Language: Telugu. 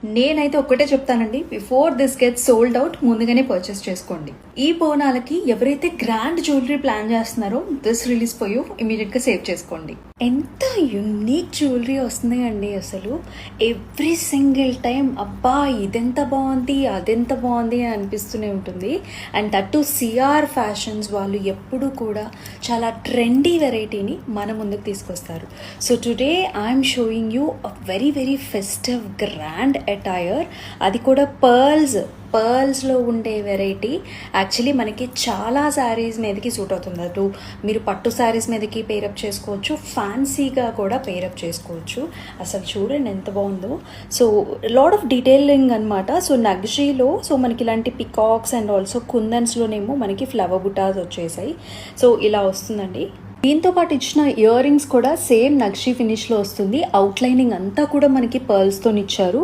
నేనైతే ఒక్కటే చెప్తానండి, before this get sold out ముందుగానే పర్చేస్ చేసుకోండి. ఈ బోనాలకి ఎవరైతే గ్రాండ్ జ్యువెలరీ ప్లాన్ చేస్తున్నారో this release for you, immediate గా సేవ్ చేసుకోండి. ఎంత యునిక్ జ్యువెలరీ వస్తుంది అండి అసలు. ఎవ్రీ సింగిల్ టైం అబ్బా ఇదెంత బాగుంది అదెంత బాగుంది అని అనిపిస్తూనే ఉంటుంది. And that to CR fashions వాళ్ళు ఎప్పుడు కూడా చాలా ట్రెండీ వెరైటీని మన ముందుకు తీసుకొస్తారు. So today I'm showing you a very very festive grand attire. అది కూడా పర్ల్స్లో ఉండే వెరైటీ. యాక్చువల్లీ మనకి చాలా శారీస్ మీదకి సూట్ అవుతుంది. అటు మీరు పట్టు శారీస్ మీదకి పేరప్ చేసుకోవచ్చు, ఫ్యాన్సీగా కూడా పేరప్ చేసుకోవచ్చు. అసలు చూడండి ఎంత బాగుందో. సో లాట్ ఆఫ్ డీటెయిలింగ్ అనమాట. సో నగ్జీలో సో మనకి ఇలాంటి పికాక్స్ అండ్ ఆల్సో కుందన్స్లోనేమో మనకి ఫ్లవర్ బుటాస్ వచ్చేసాయి. సో ఇలా వస్తుందండి. దీంతో పాటు ఇచ్చిన ఇయర్ రింగ్స్ కూడా సేమ్ నక్షి ఫినిష్లో వస్తుంది. అవుట్లైనింగ్ అంతా కూడా మనకి పర్ల్స్తో ఇచ్చారు.